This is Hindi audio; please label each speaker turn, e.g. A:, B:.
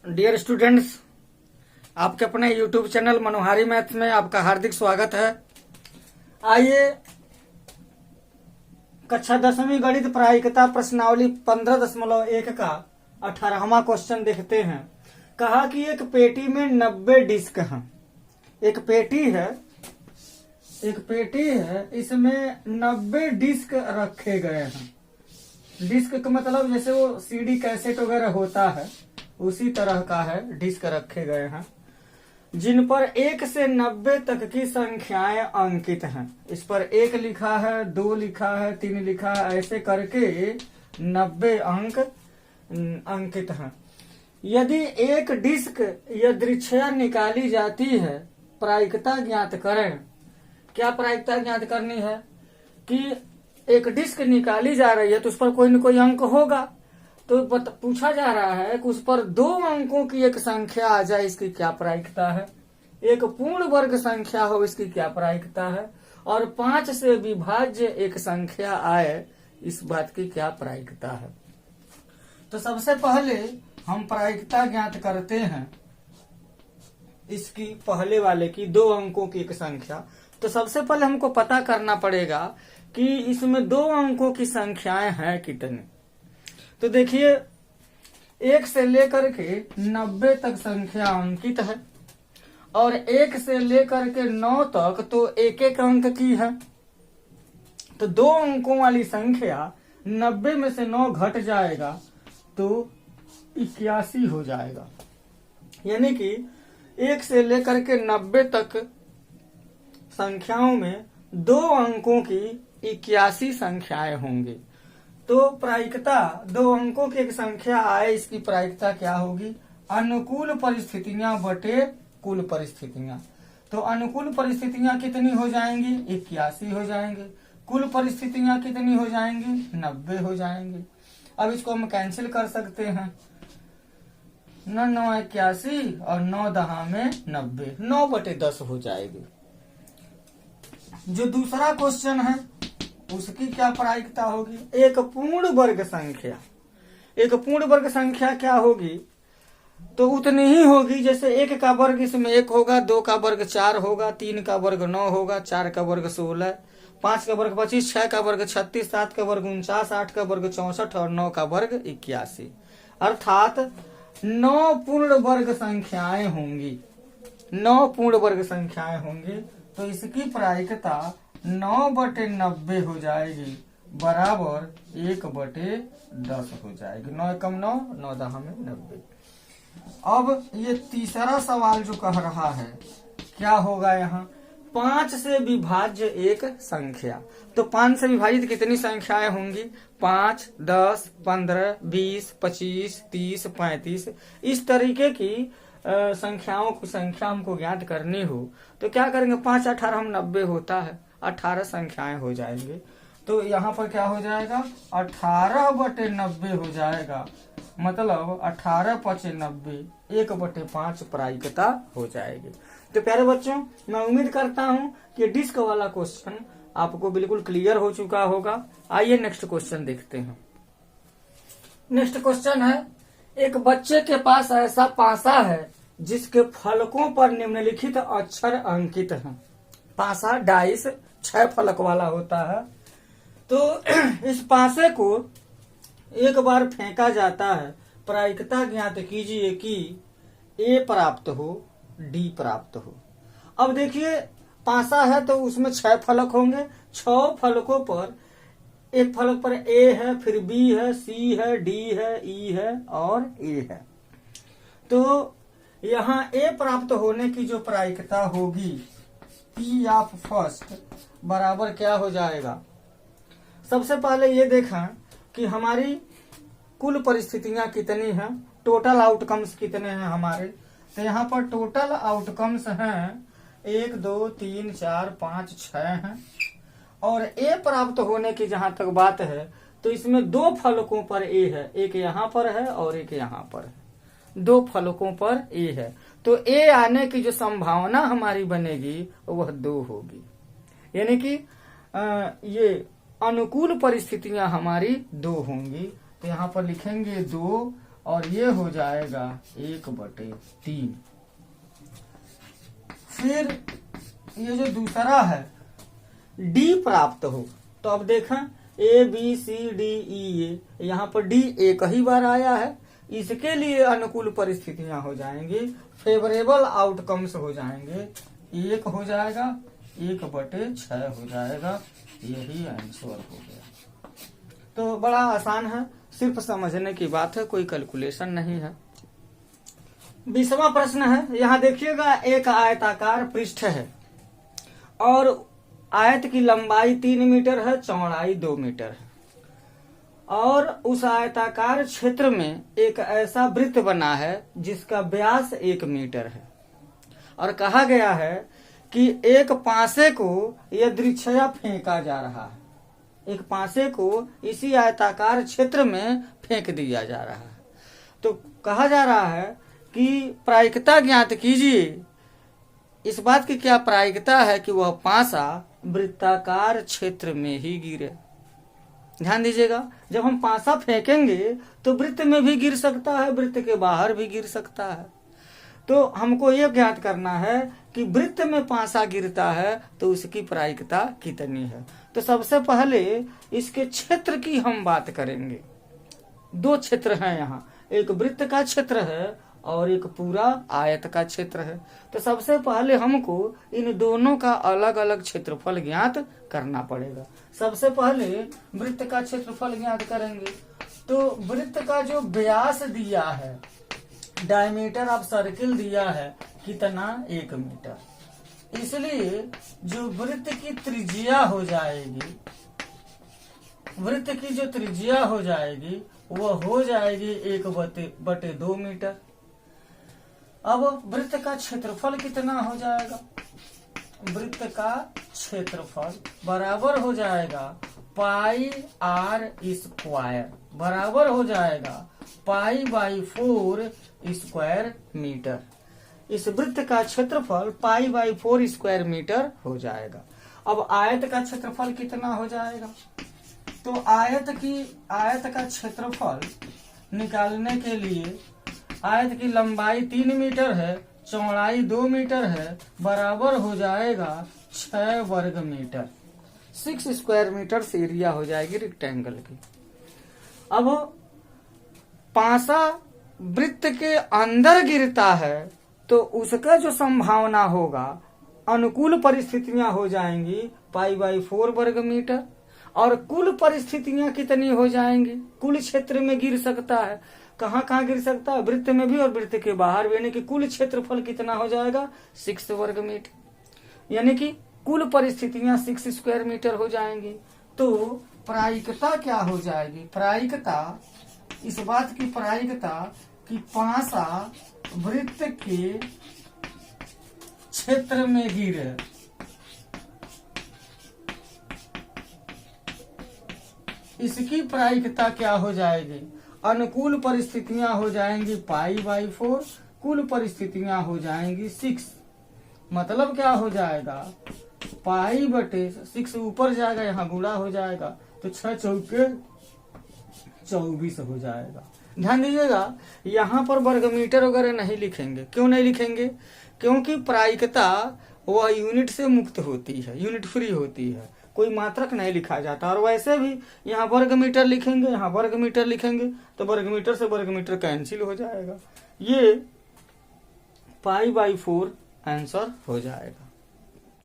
A: डियर स्टूडेंट्स, आपके अपने YouTube चैनल मनोहारी मैथ्स में आपका हार्दिक स्वागत है। आइए कक्षा 10वीं गणित प्रायिकता प्रश्नावली 15.1 का 18वां क्वेश्चन देखते हैं। कहा कि एक पेटी में 90 डिस्क हैं। एक पेटी है, इसमें 90 डिस्क रखे गए हैं। डिस्क का मतलब जैसे वो सीडी कैसेट वगैरह होता है, उसी तरह का है। डिस्क रखे गए हैं जिन पर 1 से 90 तक की संख्याएं अंकित हैं। इस पर 1 लिखा है, 2 लिखा है, 3 लिखा है, ऐसे करके 90 अंक अंकित हैं। यदि एक डिस्क यादृच्छया निकाली जाती है, प्रायिकता ज्ञात करें। क्या प्रायिकता ज्ञात करनी है कि एक डिस्क निकाली जा रही है तो उस पर कोई न कोई अंक होगा। तो पूछा जा रहा है कि उस पर 2 अंकों की एक संख्या आ जाए, इसकी क्या प्रायिकता है। एक पूर्ण वर्ग संख्या हो, इसकी क्या प्रायिकता है। और 5 से विभाज्य एक संख्या आए, इस बात की क्या प्रायिकता है। तो सबसे पहले हम प्रायिकता ज्ञात करते हैं इसकी पहले वाले की, 2 अंकों की एक संख्या। तो सबसे पहले हमको पता करना पड़ेगा कि इसमें 2 अंकों की संख्याएं हैं कितनी। तो देखिए 1 से लेकर के 90 तक संख्या अंकित है और 1 से लेकर के 9 तक तो एक एक अंक की है। तो 2 अंकों वाली संख्या 90 में से 9 घट जाएगा तो 81 हो जाएगा। यानी कि 1 से लेकर के 90 तक संख्याओं में 2 अंकों की 81 संख्याएं होंगी। तो प्रायिकता 2 अंकों की एक संख्या आए, इसकी प्रायिकता क्या होगी। अनुकूल परिस्थितियां बटे कुल परिस्थितियां। तो अनुकूल परिस्थितियां कितनी हो जाएंगी, 81 हो जाएंगे। कुल परिस्थितियां कितनी हो जाएंगी, 90 हो जाएंगे। अब इसको हम कैंसिल कर सकते हैं। 9 9 81 और 9 दहा में 90, 9 बटे 10 हो जाएगी। जो दूसरा क्वेश्चन है उसकी क्या प्रायिकता होगी। एक पूर्ण वर्ग संख्या, एक पूर्ण वर्ग संख्या क्या होगी, तो उतनी ही होगी जैसे 1 का वर्ग इसमें 1 होगा, 2 का वर्ग 4 होगा, 3 का वर्ग 9 होगा, 4 का वर्ग 16, 5 का वर्ग 25, 6 का वर्ग 36, 7 का वर्ग 49, 8 का वर्ग 64 और 9 का वर्ग 81। अर्थात 9 पूर्ण वर्ग संख्याएं होंगी। 9 पूर्ण वर्ग संख्याएं होंगी। तो इसकी प्रायिकता 9 बटे 90 हो जाएगी, बराबर 1 बटे 10 हो जाएगी। 9 कम 9, 9 दहा में 90। अब ये तीसरा सवाल जो कह रहा है क्या होगा यहाँ, 5 से विभाज्य एक संख्या। तो 5 से विभाजित कितनी संख्याएं होंगी, 5, 10, 15, 20, 25, 30, 35, इस तरीके की संख्याओं की संख्या हमको ज्ञात करनी हो तो क्या करेंगे, 5 18 हम 90 होता है, 18 संख्याएं हो जाएंगे। तो यहाँ पर क्या हो जाएगा, 18 बटे 90 हो जाएगा। मतलब 18 पचे 90, 1 बटे 5 प्रायिकता हो जाएगी। तो प्यारे बच्चों, मैं उम्मीद करता हूँ कि डिस्क वाला क्वेश्चन आपको बिल्कुल क्लियर हो चुका होगा। आइए नेक्स्ट क्वेश्चन देखते हैं। नेक्स्ट क्वेश्चन है, एक बच्चे के पास ऐसा पासा है जिसके फलकों पर निम्नलिखित अक्षर अंकित हैं। पासा डाइस 6 फलक वाला होता है। तो इस पासे को एक बार फेंका जाता है। प्रायिकता ज्ञात कीजिए कि A प्राप्त हो, D प्राप्त हो। अब देखिए पासा है तो उसमें 6 फलक होंगे। 6 फलकों पर एक फलक पर A है, फिर B है, C है, D है, E है और A है। तो यहाँ A प्राप्त होने की जो प्रायिकता होगी, P ऑफ फर्स्ट बराबर क्या हो जाएगा। सबसे पहले ये देखा कि हमारी कुल परिस्थितियां कितनी हैं, टोटल आउटकम्स कितने हैं हमारे। तो यहाँ पर टोटल आउटकम्स हैं 1 2 3 4 5 6 हैं। और A प्राप्त होने की जहां तक बात है तो इसमें 2 फलकों पर A है, एक यहाँ पर है और एक यहाँ पर है। 2 फलकों पर A है। तो A आने की जो संभावना हमारी बनेगी वह 2 होगी। यानी कि ये अनुकूल परिस्थितियां हमारी 2 होंगी। तो यहाँ पर लिखेंगे 2 और ये हो जाएगा 1/3। फिर ये जो दूसरा है डी प्राप्त हो, तो अब देखें ABCDE, यहाँ पर डी एक ही बार आया है, इसके लिए अनुकूल परिस्थितियां हो जाएंगी, फेवरेबल आउटकम्स हो जाएंगे। 1 हो जाएगा, 1/6 हो जाएगा, यही आंसर हो गया। तो बड़ा आसान है, सिर्फ समझने की बात है, कोई कैलकुलेशन नहीं है। 20वां प्रश्न है, यहाँ देखिएगा एक आयताकार पृष्ठ है और आयत की लंबाई 3 मीटर है, चौड़ाई 2 मीटर है, और उस आयताकार क्षेत्र में एक ऐसा वृत्त बना है जिसका व्यास 1 मीटर है, और कहा गया है कि एक पासे को यदृच्छया फेंका जा रहा है। एक पासे को इसी आयताकार क्षेत्र में फेंक दिया जा रहा है। तो कहा जा रहा है कि प्रायिकता ज्ञात कीजिए। इस बात की क्या प्रायिकता है कि वह पासा वृत्ताकार क्षेत्र में ही गिरे। ध्यान दीजिएगा, जब हम पासा फेंकेंगे तो वृत्त में भी गिर सकता है, वृत्त के बाहर भी गिर सकता है। तो हमको यह ज्ञात करना है कि वृत्त में पासा गिरता है तो उसकी प्रायिकता कितनी है। तो सबसे पहले इसके क्षेत्र की हम बात करेंगे। 2 क्षेत्र हैं यहाँ, एक वृत्त का क्षेत्र है और एक पूरा आयत का क्षेत्र है। तो सबसे पहले हमको इन दोनों का अलग अलग क्षेत्रफल ज्ञात करना पड़ेगा। सबसे पहले वृत्त का क्षेत्रफल ज्ञात करेंगे। तो वृत्त का जो व्यास दिया है, डायमीटर ऑफ सर्किल दिया है कितना, 1 मीटर। इसलिए जो वृत्त की त्रिज्या हो जाएगी, वृत्त की जो त्रिज्या हो जाएगी वह हो जाएगी 1/2 मीटर। अब वृत्त का क्षेत्रफल कितना हो जाएगा, वृत्त का क्षेत्रफल बराबर हो जाएगा πr² बराबर हो जाएगा π/4 स्क्वायर मीटर। इस वृत्त का क्षेत्रफल π/4 स्क्वायर मीटर हो जाएगा। अब आयत का क्षेत्रफल कितना हो जाएगा, तो आयत का क्षेत्रफल निकालने के लिए आयत की लंबाई 3 मीटर है, चौड़ाई 2 मीटर है, बराबर हो जाएगा 6 वर्ग मीटर। 6 स्क्वायर मीटर से एरिया हो जाएगी रेक्टेंगल की। अब पासा वृत्त के अंदर गिरता है तो उसका जो संभावना होगा, अनुकूल परिस्थितियां हो जाएंगी π/4 वर्ग मीटर, और कुल परिस्थितियां कितनी हो जाएंगी, कुल क्षेत्र में गिर सकता है। कहाँ कहाँ गिर सकता है, वृत्त में भी और वृत्त के बाहर भी, यानी कि कुल क्षेत्रफल कितना हो जाएगा, 6 वर्ग मीटर, यानी कि कुल परिस्थितियां 6 स्क्वायर मीटर हो जाएंगी। तो प्रायिकता क्या हो जाएगी, प्रायिकता, इस बात की प्रायिकता कि पासा वृत्त के क्षेत्र में गिरे, इसकी प्रायिकता क्या हो जाएगी, अनुकूल परिस्थितियां हो जाएंगी π/4, कुल परिस्थितियां हो जाएंगी 6। मतलब क्या हो जाएगा, π/6 ऊपर जाएगा, यहाँ गुणा हो जाएगा, तो 6 चौके 24 हो जाएगा। ध्यान दीजिएगा, यहाँ पर वर्ग मीटर वगैरह नहीं लिखेंगे। क्यों नहीं लिखेंगे, क्योंकि प्रायिकता वह यूनिट से मुक्त होती है, यूनिट फ्री होती है, कोई मात्रक नहीं लिखा जाता। और वैसे भी यहाँ वर्ग मीटर लिखेंगे, यहाँ वर्ग मीटर लिखेंगे तो वर्ग मीटर से वर्ग मीटर कैंसिल हो जाएगा। ये π/4 आंसर हो जाएगा।